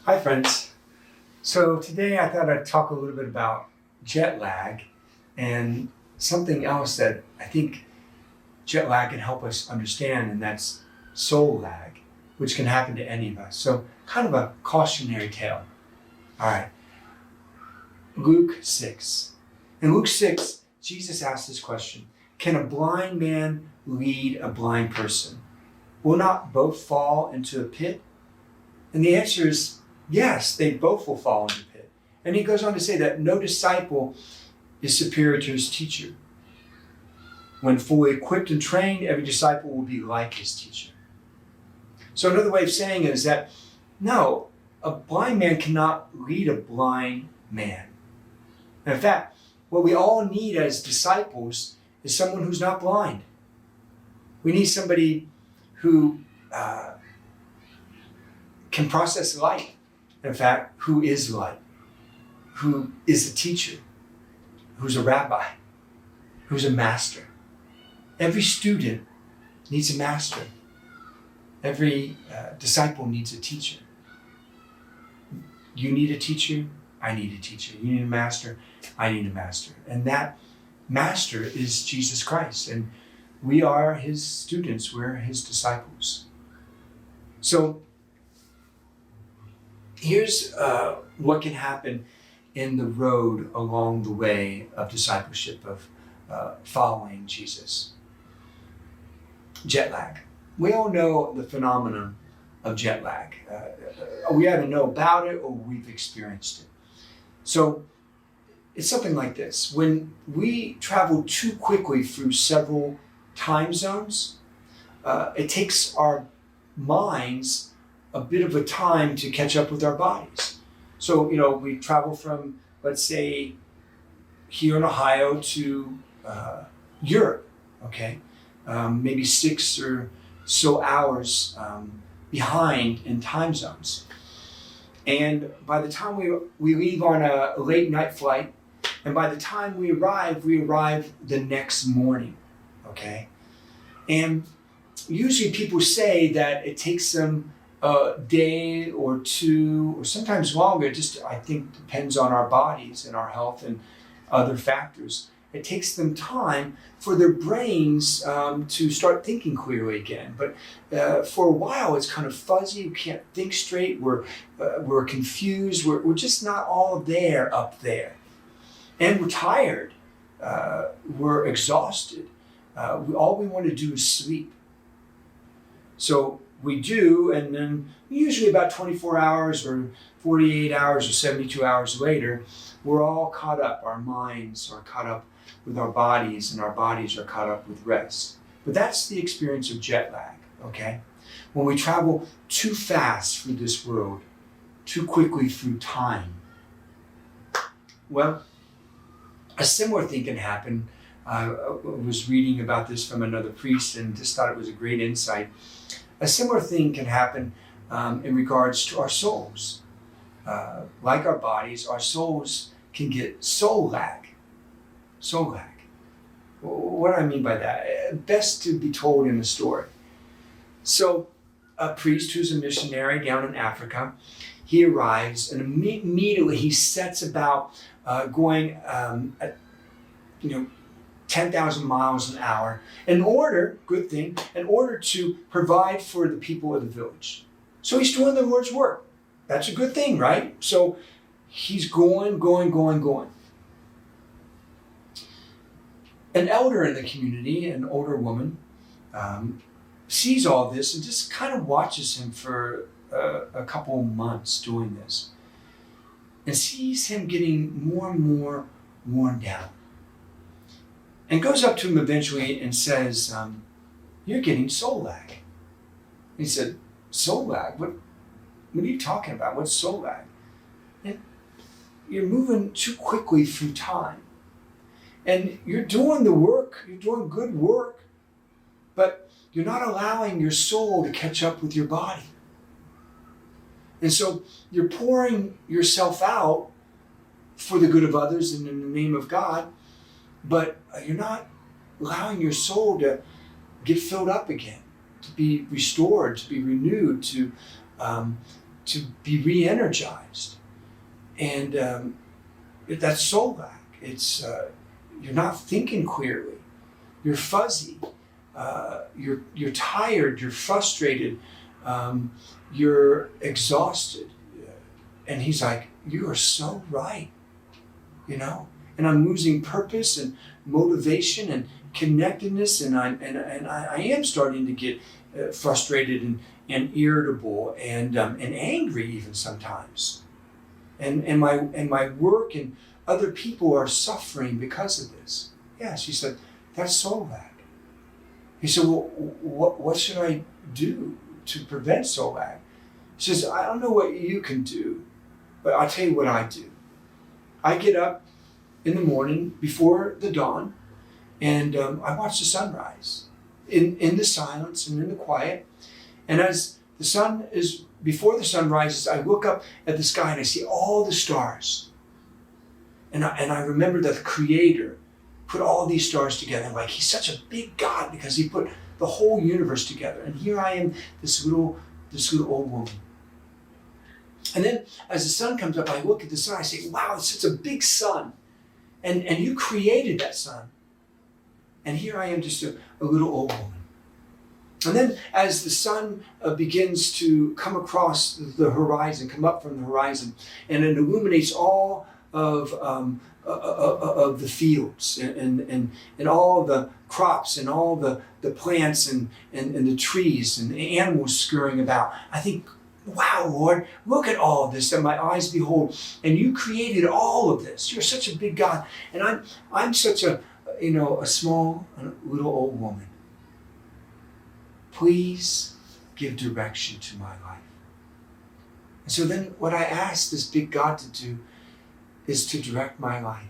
Hi friends. So today I thought I'd talk a little bit about jet lag and something else that I think jet lag can help us understand, and that's soul lag, which can happen to any of us. So kind of a cautionary tale. All right, Luke 6. In Luke 6, Jesus asked this question: can a blind man lead a blind person? Will not both fall into a pit? And the answer is yes, they both will fall into the pit. And he goes on to say that no disciple is superior to his teacher. When fully equipped and trained, every disciple will be like his teacher. So another way of saying it is that no, a blind man cannot lead a blind man. And in fact, what we all need as disciples is someone who's not blind. We need somebody who can process light. In fact, who is light, who is a teacher, who's a rabbi, who's a master. Every student needs a master. Every disciple needs a teacher. You need a teacher, I need a teacher. You need a master, I need a master. And that master is Jesus Christ. And we are his students, we're his disciples. So here's what can happen in the road along the way of discipleship, of following Jesus. Jet lag. We all know the phenomenon of jet lag. We either know about it or we've experienced it. So it's something like this. When we travel too quickly through several time zones, it takes our minds a bit of a time to catch up with our bodies. So, we travel from, let's say, here in Ohio to Europe, okay? Maybe 6 or so hours behind in time zones. And by the time we leave on a late night flight, and by the time we arrive the next morning, okay? And usually people say that it takes them a day or two, or sometimes longer. It just, I think, depends on our bodies and our health and other factors. It takes them time for their brains to start thinking clearly again. But for a while, it's kind of fuzzy. We can't think straight. We're confused. We're just not all there up there. And we're tired. We're exhausted. All we want to do is sleep. So we do, and then usually about 24 hours or 48 hours or 72 hours later, we're all caught up. Our minds are caught up with our bodies, and our bodies are caught up with rest. But that's the experience of jet lag, okay? When we travel too fast through this world, too quickly through time. Well, a similar thing can happen. I was reading about this from another priest and just thought it was a great insight. A similar thing can happen in regards to our souls. Like our bodies, our souls can get soul lag. Soul lag. What do I mean by that? Best to be told in a story. So a priest who's a missionary down in Africa, he arrives and immediately he sets about going at 10,000 miles an hour in order to provide for the people of the village. So he's doing the Lord's work. That's a good thing, right? So he's going. An elder in the community, an older woman, sees all this and just kind of watches him for a couple months doing this and sees him getting more and more worn down. And goes up to him eventually and says, you're getting soul lag. He said, soul lag? What are you talking about? What's soul lag? And you're moving too quickly through time. And you're doing the work, you're doing good work, but you're not allowing your soul to catch up with your body. And so you're pouring yourself out for the good of others and in the name of God, but you're not allowing your soul to get filled up again, to be restored, to be renewed, to to be re-energized. And that's soul lack. It's you're not thinking clearly. You're fuzzy. You're tired. You're frustrated. You're exhausted. And he's like, you are so right. And I'm losing purpose and motivation and connectedness, and I am starting to get frustrated and irritable and angry even sometimes. And my work and other people are suffering because of this. Yeah, she said, that's soul lack. He said, well, what should I do to prevent soul lack? She says, I don't know what you can do, but I'll tell you what I do. I get up in the morning before the dawn, and I watch the sunrise in the silence and in the quiet. And as before the sun rises, I look up at the sky and I see all the stars. And I remember that the Creator put all these stars together. Like, he's such a big God because he put the whole universe together. And here I am, this little old woman. And then as the sun comes up, I look at the sun, I say, wow, it's such a big sun. And you created that sun. And here I am, just a little old woman. And then as the sun begins to come across the horizon, come up from the horizon, and it illuminates all of the fields and all the crops and all the plants and the trees and the animals scurrying about, I think, wow, Lord, look at all of this that my eyes behold. And you created all of this. You're such a big God. And I'm such a small little old woman. Please give direction to my life. And so then what I ask this big God to do is to direct my life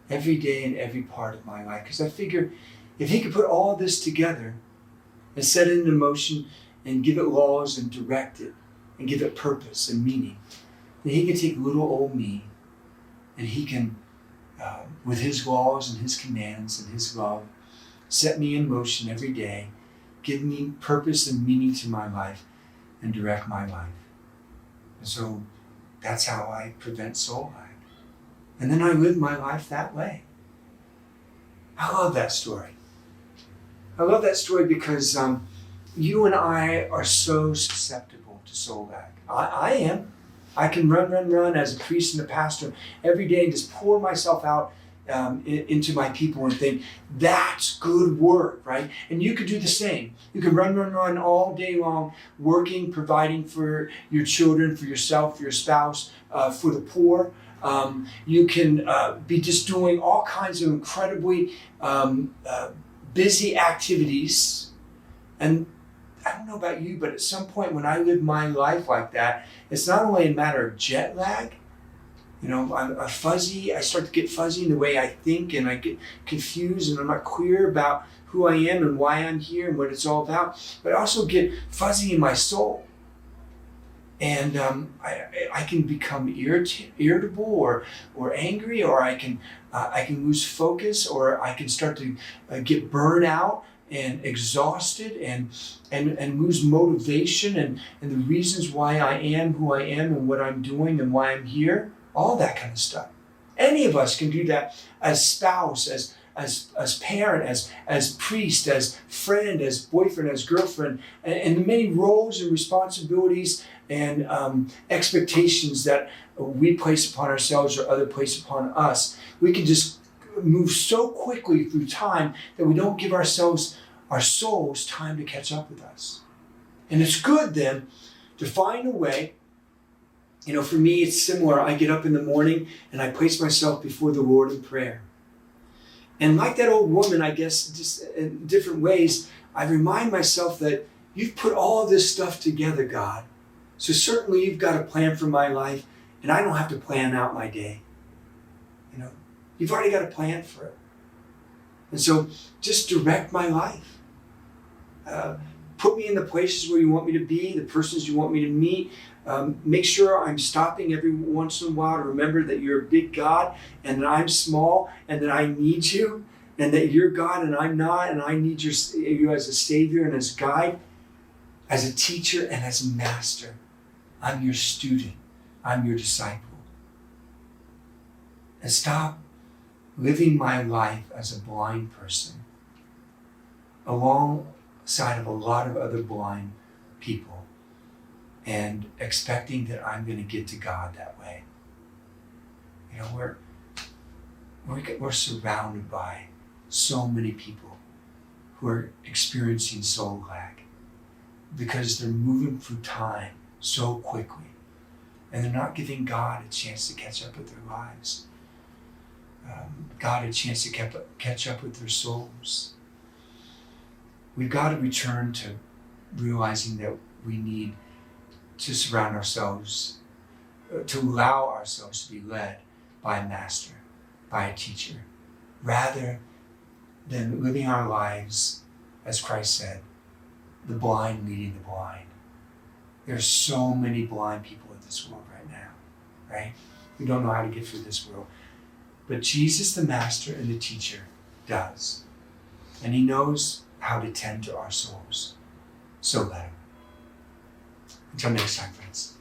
every day in every part of my life. Because I figure if he could put all this together and set it into motion and give it laws and direct it and give it purpose and meaning, then he can take little old me and he can, with his laws and his commands and his love, set me in motion every day, give me purpose and meaning to my life, and direct my life. And so that's how I prevent soul lack. And then I live my life that way. I love that story. I love that story because you and I are so susceptible to soul lack. I am. I can run as a priest and a pastor every day and just pour myself out into my people and think, that's good work, right? And you could do the same. You can run all day long, working, providing for your children, for yourself, for your spouse, for the poor. You can be just doing all kinds of incredibly busy activities. And I don't know about you, but at some point when I live my life like that, it's not only a matter of jet lag. I'm fuzzy. I start to get fuzzy in the way I think, and I get confused, and I'm not clear about who I am and why I'm here and what it's all about. But I also get fuzzy in my soul. And I can become irritable or angry, or I can lose focus, or I can start to get burned out and exhausted and lose motivation and the reasons why I am who I am and what I'm doing and why I'm here, all that kind of stuff. Any of us can do that as spouse, as parent, as priest, as friend, as boyfriend, as girlfriend, and the many roles and responsibilities and expectations that we place upon ourselves or others place upon us. We can just move so quickly through time that we don't give our souls time to catch up with us. And it's good then to find a way. For me, it's similar. I get up in the morning and I place myself before the Lord in prayer. And like that old woman, I guess, just in different ways, I remind myself that you've put all this stuff together, God. So certainly you've got a plan for my life, and I don't have to plan out my day. You've already got a plan for it. And so just direct my life. Put me in the places where you want me to be, the persons you want me to meet. Make sure I'm stopping every once in a while to remember that you're a big God and that I'm small and that I need you and that you're God and I'm not, and I need you as a Savior and as a guide, as a teacher and as a master. I'm your student. I'm your disciple. And stop living my life as a blind person alongside of a lot of other blind people and expecting that I'm going to get to God that way. You know, we're surrounded by so many people who are experiencing soul lag because they're moving through time so quickly and they're not giving God a chance to catch up with their lives. God a chance to catch up with their souls. We've got to return to realizing that we need to surround ourselves, to allow ourselves to be led by a master, by a teacher, rather than living our lives, as Christ said, the blind leading the blind. There's so many blind people in this world right now, right? We don't know how to get through this world. But Jesus, the master and the teacher, does. And he knows how to tend to our souls. So let him. Until next time, friends.